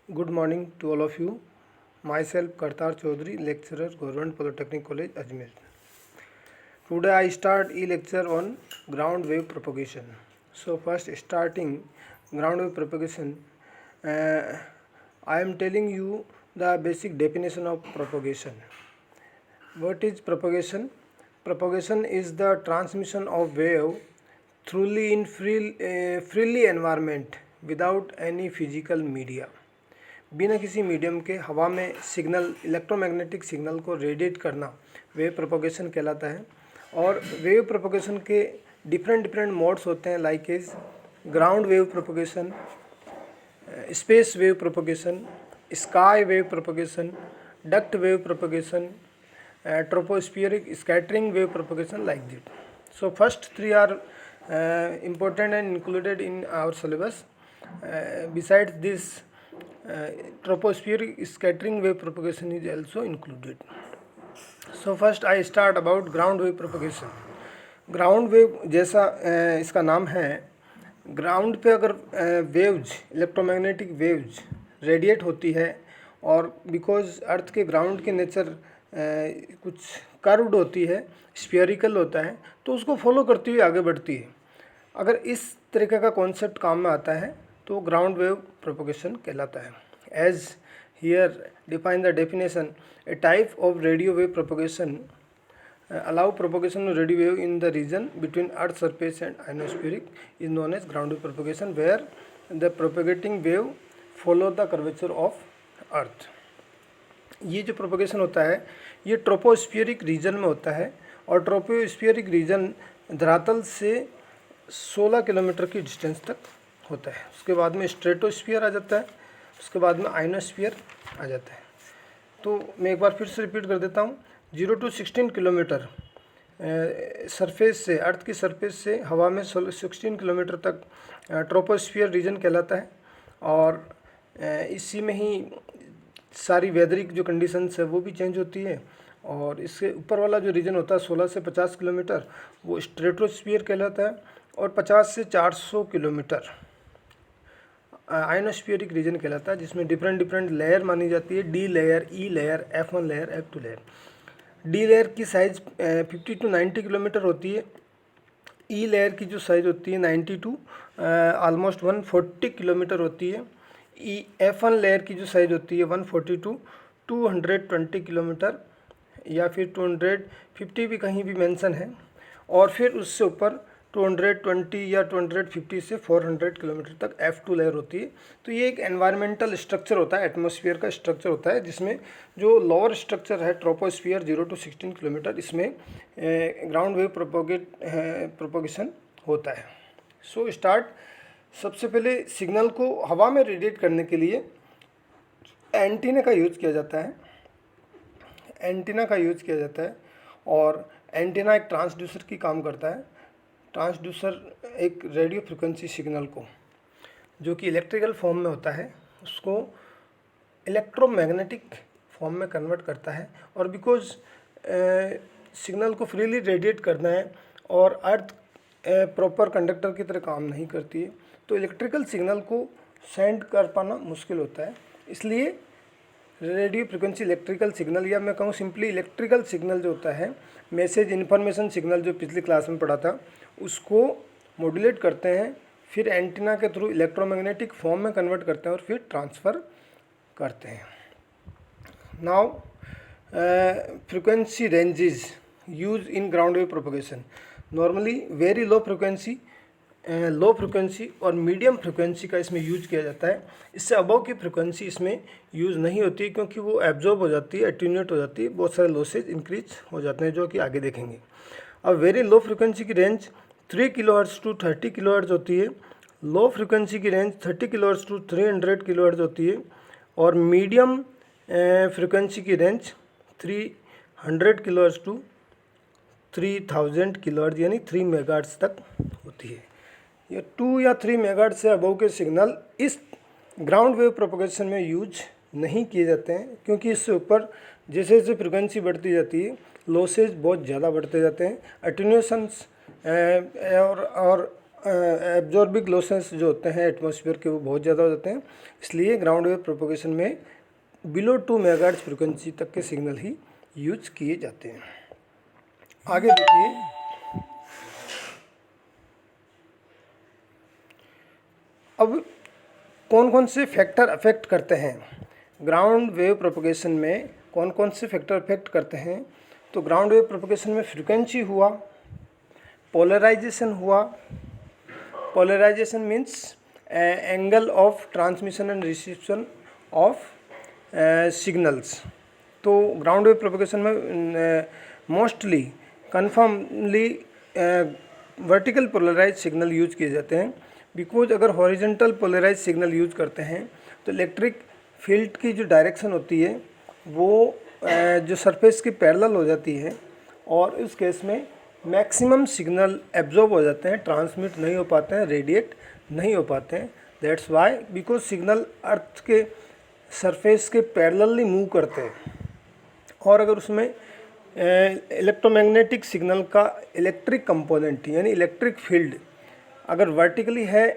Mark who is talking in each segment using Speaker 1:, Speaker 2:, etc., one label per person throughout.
Speaker 1: Good morning to all of you. Myself Kartar Chaudhary, lecturer, Government Polytechnic College, Ajmer. Today I start e-lecture on ground wave propagation. So first starting ground wave propagation, I am telling you the basic definition of propagation. What is propagation? Propagation is the transmission of wave throughly in freely environment without any physical media. बिना किसी medium के हवा में signal electromagnetic signal को radiate करना wave propagation कहलाता है। और वेव प्रोपोगेशन के डिफरेंट मोड्स होते हैं, like is ground wave propagation, space wave propagation, sky wave propagation, duct wave propagation, tropospheric scattering wave propagation, like that. So first three are important and included in our syllabus. Besides this, tropospheric scattering wave propagation is also included. So first I start about ground wave propagation. Ground wave जैसा इसका नाम है, ground पे अगर waves electromagnetic waves radiate होती है और because अर्थ के ग्राउंड के नेचर कुछ कर्व्ड होती है, स्फीयरिकल होता है, तो उसको फॉलो करती हुई आगे बढ़ती है। अगर इस तरीके का कॉन्सेप्ट काम में आता है तो ग्राउंड वेव प्रोपोगेशन कहलाता है। As here define the definition, a type of radio wave propagation allow propagation of radio wave in the region between earth surface and ionospheric is known as ground wave propagation, where the propagating wave follow the curvature of earth. ये जो propagation होता है ये ट्रोपोस्फियरिक reason में होता है और ट्रोपोस्फियरिक reason धरातल से 16 किलोमीटर की डिस्टेंस तक होता है। उसके बाद में स्ट्रेटोस्फियर आ जाता है, उसके बाद में आइनोस्फियर आ जाता है। तो मैं एक बार फिर से रिपीट कर देता हूँ, 0 to 16 किलोमीटर सरफेस से, अर्थ की सरफेस से हवा में 16 किलोमीटर तक ट्रोपोस्फियर रीजन कहलाता है। और इसी में ही सारी वेदरिक जो कंडीशंस है वो भी चेंज होती है। और इससे ऊपर वाला जो रीजन होता है 16 से 50 किलोमीटर वो स्ट्रेटोस्फियर कहलाता है, और 50 से 400 किलोमीटर आइनोस्फियरिक रीजन कहलाता है, जिसमें डिफरेंट लेयर मानी जाती है, D layer, E layer, F1 layer, F2 layer. D layer की साइज़ 50 to 90 किलोमीटर होती है। ई लेयर की जो साइज़ होती है 90 to ऑलमोस्ट 140 किलोमीटर होती है। F1 लेयर की जो साइज़ होती है 140 to 220 किलोमीटर, या फिर 250 भी कहीं भी मेंशन है। और फिर उससे ऊपर 220 या 250 से 400 किलोमीटर तक F2 लेयर होती है। तो ये एक एनवायरमेंटल स्ट्रक्चर होता है, एटमॉस्फेयर का स्ट्रक्चर होता है, जिसमें जो लोअर स्ट्रक्चर है ट्रोपोस्फियर 0 to 16 किलोमीटर, इसमें ग्राउंड वेव प्रोपोगेशन होता है। So start. सबसे पहले सिग्नल को हवा में रेडिएट करने के लिए एंटीना का यूज़ किया जाता है। और एंटीना एक ट्रांसड्यूसर की काम करता है। ट्रांसड्यूसर एक रेडियो फ्रिक्वेंसी सिग्नल को, जो कि इलेक्ट्रिकल फॉर्म में होता है, उसको इलेक्ट्रोमैग्नेटिक फॉर्म में कन्वर्ट करता है। और बिकॉज सिग्नल को फ्रीली रेडिएट करना है और अर्थ प्रॉपर कंडक्टर की तरह काम नहीं करती है, तो इलेक्ट्रिकल सिग्नल को सेंड कर पाना मुश्किल होता है। इसलिए रेडियो फ्रिक्वेंसी इलेक्ट्रिकल सिग्नल, या मैं कहूँ सिंपली इलेक्ट्रिकल सिग्नल जो होता है, मैसेज इन्फॉर्मेशन सिग्नल जो पिछली क्लास में पढ़ा था, उसको मॉड्यूलेट करते हैं, फिर एंटीना के थ्रू इलेक्ट्रोमैग्नेटिक फॉर्म में कन्वर्ट करते हैं और फिर ट्रांसफ़र करते हैं। Now frequency ranges use in ground wave propagation. Normally very low frequency और मीडियम फ्रिक्वेंसी का इसमें यूज किया जाता है। इससे अबव की फ्रिक्वेंसी इसमें यूज़ नहीं होती, क्योंकि वो एब्जॉर्ब हो जाती है, एट्यूनेट हो जाती है, बहुत सारे लॉसेज इंक्रीज हो जाते हैं, जो कि आगे देखेंगे। अब वेरी लो फ्रिक्वेंसी की रेंज 3 किलोहर्ट्ज़ टू 30 किलोहर्ट्ज़ होती है। लो फ्रिक्वेंसी की रेंज 30 किलोहर्ट्ज़ टू 300 किलोहर्ट्ज़ होती है। और मीडियम फ्रिक्वेंसी की रेंज 300 किलोहर्ट्ज़ टू 3000 किलोहर्ट्ज़ यानी 3 मेगाहर्ट्ज़ तक होती है। ये 2 या 3 मेगाहर्ट्ज़ से अबव के सिग्नल इस ग्राउंड वेव प्रोपोगेशन में यूज नहीं किए जाते हैं, क्योंकि इससे ऊपर जैसे जैसे फ्रिक्वेंसी बढ़ती जाती है लॉसेज बहुत ज़्यादा बढ़ते जाते हैं। अटेन्यूएशंस और एब्जॉर्बिक लॉसेस जो होते हैं एटमॉस्फेयर के वो बहुत ज़्यादा हो जाते हैं, इसलिए ग्राउंड वेव प्रोपोगेशन में बिलो 2 मेगाहर्ट्ज फ्रिक्वेंसी तक के सिग्नल ही यूज किए जाते हैं। आगे देखिए, अब कौन कौन से फैक्टर अफेक्ट करते हैं ग्राउंड वेव प्रोपोगेशन में, कौन कौन से फैक्टर अफेक्ट करते हैं। तो ग्राउंड वेव प्रोपोगेशन में फ्रीक्वेंसी हुआ, पोलराइजेशन हुआ, polarisation means angle of transmission and reception of signals. तो ग्राउंड वेव प्रोपोगेशन में mostly conformally vertical polarise signal use किए जाते हैं, बिकॉज अगर हॉरिजेंटल पोलराइज सिग्नल यूज करते हैं तो इलेक्ट्रिक फील्ड की जो डायरेक्शन होती है वो जो सरफेस की पैरेलल हो जाती है, और इस केस में मैक्सिमम सिग्नल एब्जॉर्ब हो जाते हैं, ट्रांसमिट नहीं हो पाते हैं, रेडिएट नहीं हो पाते हैं। दैट्स वाई, बिकॉज सिग्नल अर्थ के सरफेस के पैरेलली मूव करते हैं, और अगर उसमें इलेक्ट्रोमैग्नेटिक सिग्नल का इलेक्ट्रिक कंपोनेंट यानी इलेक्ट्रिक फील्ड अगर वर्टिकली है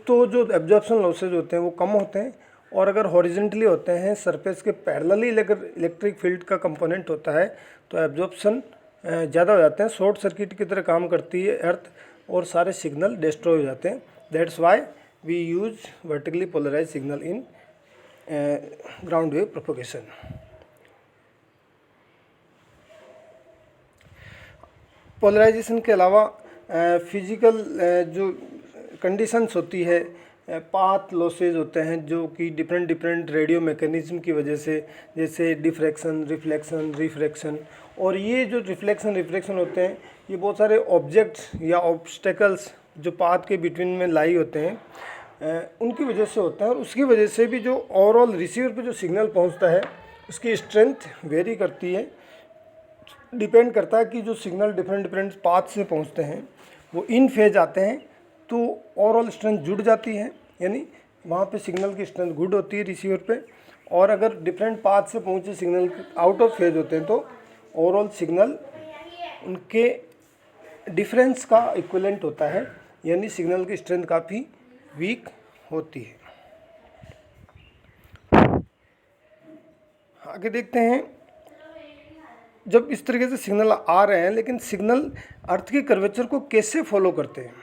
Speaker 1: तो जो एब्जॉर्प्शन लॉसेज होते हैं वो कम होते हैं, और अगर हॉरिजेंटली होते हैं सरफेस के पैरेलली अगर इलेक्ट्रिक फील्ड का कंपोनेंट होता है तो एब्जॉर्प्शन ज़्यादा हो जाते हैं। शॉर्ट सर्किट की तरह काम करती है अर्थ और सारे सिग्नल डिस्ट्रॉय हो जाते हैं। That's why we use vertically polarise signal in ground wave propagation. Polarisation के अलावा फिजिकल जो कंडीशंस होती है, पाथ लॉसेज होते हैं जो कि डिफरेंट रेडियो मैकेनिज्म की वजह से, जैसे डिफ्रैक्शन, रिफ्लेक्शन, रिफ्रैक्शन, और ये जो रिफ्लेक्शन रिफ्रैक्शन होते हैं ये बहुत सारे ऑब्जेक्ट्स या ऑब्स्टेकल्स जो पाथ के बिटवीन में लाई होते हैं उनकी वजह से होता है, और उसकी वजह से भी जो ओवरऑल रिसीवर पे जो सिग्नल पहुंचता है उसकी स्ट्रेंथ वेरी करती है। डिपेंड करता है कि जो सिग्नल डिफरेंट पाथ से पहुंचते हैं वो इन फेज आते हैं तो ओवरऑल स्ट्रेंथ जुड़ जाती है, यानी वहाँ पे सिग्नल की स्ट्रेंथ गुड होती है रिसीवर पे, और अगर डिफरेंट पाथ से पहुँचे सिग्नल आउट ऑफ फेज होते हैं तो ओवरऑल सिग्नल उनके डिफरेंस का इक्विवेलेंट होता है, यानी सिग्नल की स्ट्रेंथ काफ़ी वीक होती है। आगे देखते हैं, जब इस तरीके से सिग्नल आ रहे हैं लेकिन सिग्नल अर्थ की कर्वेचर को कैसे फॉलो करते हैं,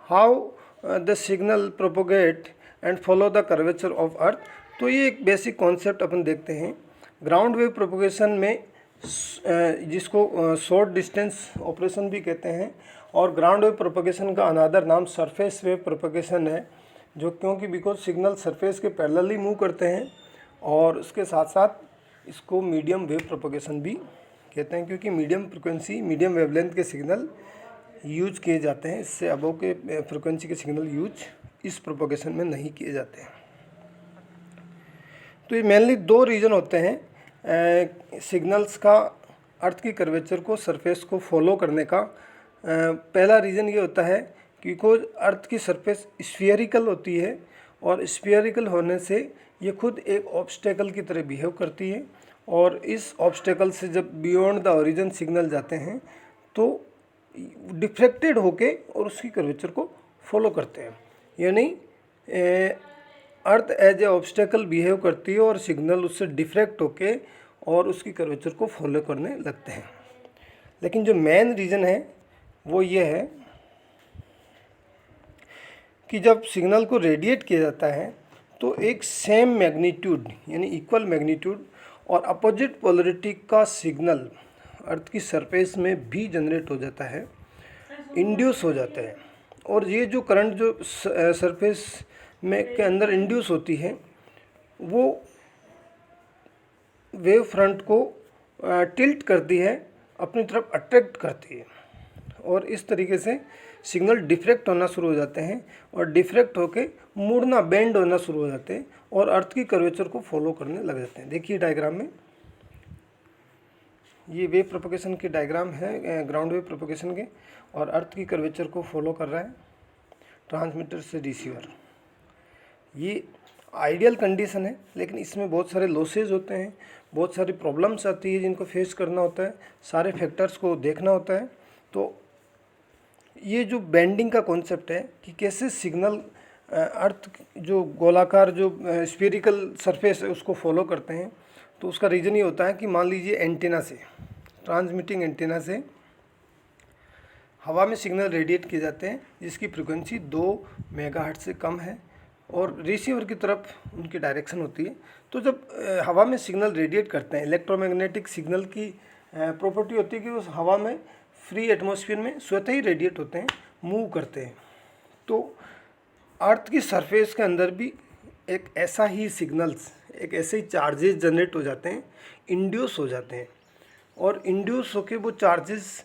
Speaker 1: how the signal propagate and follow the curvature of earth. तो ये एक बेसिक कॉन्सेप्ट अपन देखते हैं। ग्राउंड वेव प्रोपोगेशन में जिसको शॉर्ट डिस्टेंस ऑपरेशन भी कहते हैं, और ग्राउंड वेव प्रोपोगेशन का अनदर नाम सरफेस वेव प्रोपोगेशन है, जो क्योंकि बिकॉज सिग्नल सरफेस के पैरेलली मूव करते हैं, और उसके साथ साथ इसको मीडियम वेव प्रोपोगेशन भी कहते हैं, क्योंकि मीडियम फ्रिक्वेंसी मीडियम वेवलेंथ के सिग्नल यूज किए जाते हैं, इससे अबव के फ्रिक्वेंसी के सिग्नल यूज इस प्रोपोगेशन में नहीं किए जाते हैं। तो ये मेनली दो रीज़न होते हैं सिग्नल्स का अर्थ की कर्वेचर को सरफेस को फॉलो करने का। पहला रीज़न ये होता है बिकॉज अर्थ की सरफेस स्फीयरिकल होती है, और स्फीयरिकल होने से ये खुद एक ऑब्स्टेकल की तरह बिहेव करती है, और इस ऑब्स्टेकल से जब बियॉन्ड द ओरिजिन सिग्नल जाते हैं तो डिफ्रेक्टेड होके और उसकी कर्वेचर को फॉलो करते हैं, यानी earth as a obstacle behave करती है और सिग्नल उससे डिफ्रेक्ट होके और उसकी कर्वेचर को फॉलो करने लगते हैं। लेकिन जो मेन रीज़न है वो ये है कि जब सिग्नल को रेडिएट किया जाता है तो एक सेम मैग्नीट्यूड यानी इक्वल मैग्नीट्यूड और अपोजिट पोलरिटी का सिग्नल अर्थ की सरफेस में भी जनरेट हो जाता है, इंड्यूस हो जाता है, और ये जो करंट जो सरफेस में के अंदर इंड्यूस होती है वो वेव फ्रंट को टिल्ट करती है, अपनी तरफ अट्रैक्ट करती है, और इस तरीके से सिग्नल डिफ्रेक्ट होना शुरू हो जाते हैं, और डिफ्रेक्ट होके मुड़ना बेंड होना शुरू हो जाते हैं और अर्थ की कर्वेचर को फॉलो करने लग जाते हैं। देखिए डायग्राम में, ये वेव प्रोपोगेशन की डायग्राम है ग्राउंड वेव प्रोपोगेशन के, और अर्थ की कर्वेचर को फॉलो कर रहा है ट्रांसमीटर से रिसीवर। ये आइडियल कंडीशन है, लेकिन इसमें बहुत सारे लॉसेज होते हैं, बहुत सारी प्रॉब्लम्स आती है जिनको फेस करना होता है, सारे फैक्टर्स को देखना होता है। तो ये जो बैंडिंग का कॉन्सेप्ट है कि कैसे सिग्नल अर्थ जो गोलाकार जो स्फेरिकल सरफेस है उसको फॉलो करते हैं। तो उसका रीज़न ये होता है कि मान लीजिए एंटीना से, ट्रांसमिटिंग एंटीना से हवा में सिग्नल रेडिएट किए जाते हैं जिसकी फ्रीक्वेंसी 2 मेगाहर्ट्ज़ से कम है और रिसीवर की तरफ उनकी डायरेक्शन होती है। तो जब हवा में सिग्नल रेडिएट करते हैं, इलेक्ट्रोमैग्नेटिक सिग्नल की प्रॉपर्टी होती है कि उस हवा में फ्री एटमॉस्फेयर में स्वतः ही रेडिएट होते हैं, मूव करते हैं। तो अर्थ की सरफेस के अंदर भी एक ऐसा ही सिग्नल्स, एक ऐसे ही चार्जेस जनरेट हो जाते हैं, इंड्यूस हो जाते हैं और इंड्यूस होके वो चार्जेस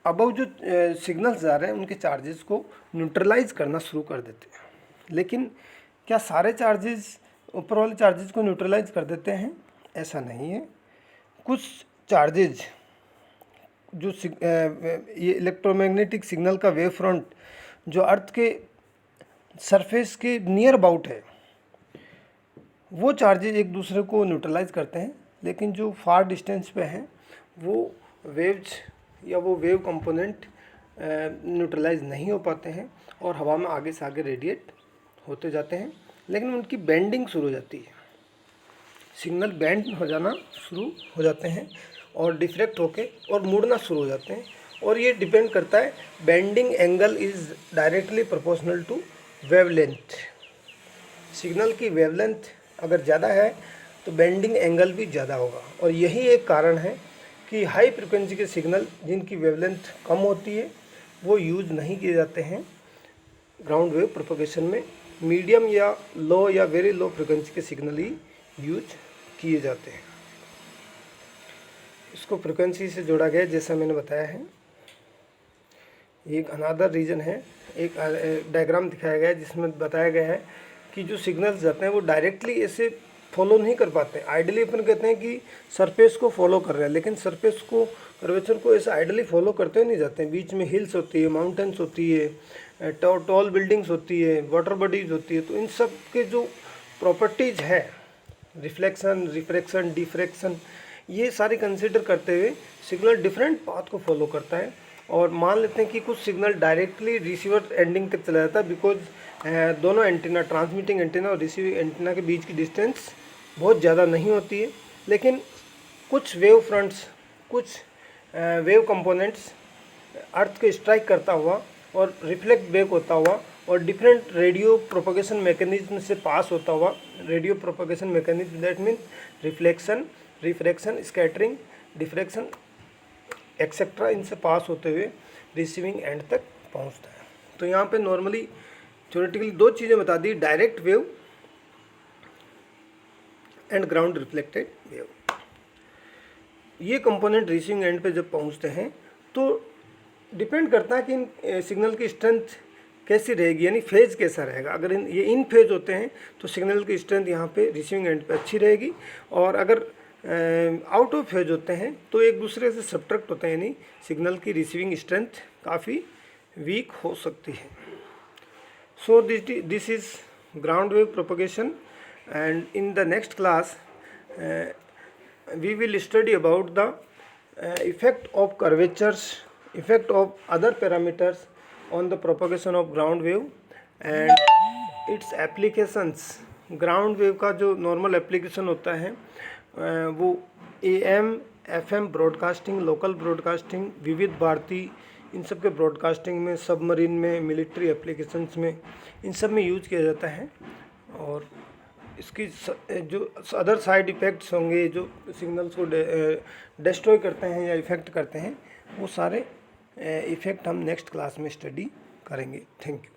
Speaker 1: अबव जो सिग्नल्स जा रहे हैं उनके चार्जेस को न्यूट्रलाइज करना शुरू कर देते हैं। लेकिन क्या सारे चार्जेस, ऊपर वाले चार्जेस को न्यूट्रलाइज कर देते हैं? ऐसा नहीं है। कुछ चार्जेज जो ये इलेक्ट्रोमैग्नेटिक सिग्नल का वेव फ्रंट जो अर्थ के सरफेस के नियर अबाउट है, वो चार्जेज एक दूसरे को न्यूट्रलाइज करते हैं। लेकिन जो फार डिस्टेंस पे हैं वो वेव्स या वो वेव कंपोनेंट न्यूट्रलाइज नहीं हो पाते हैं और हवा में आगे से आगे रेडिएट होते जाते हैं। लेकिन उनकी बेंडिंग शुरू हो जाती है, सिग्नल बैंड हो जाना शुरू हो जाते हैं और डिफ्रेक्ट होके और मुड़ना शुरू हो जाते हैं। और ये डिपेंड करता है, bending angle is directly proportional to wavelength. Signal की वेवलेंथ अगर ज़्यादा है तो बेंडिंग एंगल भी ज़्यादा होगा। और यही एक कारण है कि हाई फ्रिक्वेंसी के सिग्नल जिनकी वेवलेंथ कम होती है वो यूज़ नहीं किए जाते हैं ग्राउंड वेव प्रोपगेशन में। मीडियम या लो या वेरी लो फ्रिक्वेंसी के सिग्नल ही यूज किए जाते हैं। इसको फ्रिक्वेंसी से जोड़ा गया जैसा मैंने बताया है। एक अनदर रीज़न है, एक डायग्राम दिखाया गया है जिसमें बताया गया है कि जो सिग्नल्स जाते हैं वो डायरेक्टली ऐसे फॉलो नहीं कर पाते। आइडली अपन कहते हैं कि सरफेस को फॉलो कर रहे हैं, लेकिन सरफेस को, कर्वेचर को ऐसे आइडली फॉलो करते नहीं जाते हैं। बीच में हिल्स होती है, माउंटेन्स होती है, टॉल बिल्डिंग्स होती है, वाटर बॉडीज होती है। तो इन सब के जो प्रॉपर्टीज़ है, रिफ्लेक्शन, रिफ्रैक्शन, डिफ्रैक्शन, ये सारी कंसिडर करते हुए सिग्नल डिफरेंट पाथ को फॉलो करता है। और मान लेते हैं कि कुछ सिग्नल डायरेक्टली रिसीवर एंडिंग तक चला जाता है, बिकॉज दोनों एंटीना, ट्रांसमिटिंग एंटीना और रिसीविंग एंटीना के बीच की डिस्टेंस बहुत ज़्यादा नहीं होती है। लेकिन कुछ वेव फ्रंट्स, कुछ वेव कंपोनेंट्स अर्थ के स्ट्राइक करता हुआ और रिफ्लेक्ट बैक होता हुआ और डिफरेंट रेडियो प्रोपगेशन मैकेनिज्म से पास होता हुआ, radio propagation mechanism that mean reflection, refraction, scattering, diffraction etcetera, इनसे पास होते हुए रिसीविंग एंड तक पहुंचता है। तो यहाँ पे नॉर्मली थ्योरेटिकली दो चीज़ें बता दी, direct wave and ground reflected wave. ये कंपोनेंट रिसीविंग एंड पे जब पहुंचते हैं तो डिपेंड करता है कि इन सिग्नल की स्ट्रेंथ कैसी रहेगी, यानी फेज कैसा रहेगा। अगर ये इन फेज होते हैं तो सिग्नल की स्ट्रेंथ यहाँ पे रिसीविंग एंड पे अच्छी रहेगी, और अगर आउट ऑफ फेज होते हैं तो एक दूसरे से सब्ट्रैक्ट होते हैं, यानी सिग्नल की रिसीविंग स्ट्रेंथ काफ़ी वीक हो सकती है। So this is ground wave propagation, and in the next class we will study about the effect of curvatures, effect of other parameters on the propagation of ground wave and its applications। Ground wave का जो normal application होता है वो AM FM broadcasting, local broadcasting, विविध भारती, इन सब के broadcasting में, submarine में, मिलिट्री एप्लीकेशंस में, इन सब में यूज किया जाता है। और इसकी जो अदर साइड इफ़ेक्ट्स होंगे जो सिग्नल्स को डिस्ट्रॉय करते हैं या इफ़ेक्ट करते हैं, वो सारे इफ़ेक्ट हम नेक्स्ट क्लास में स्टडी करेंगे। Thank you.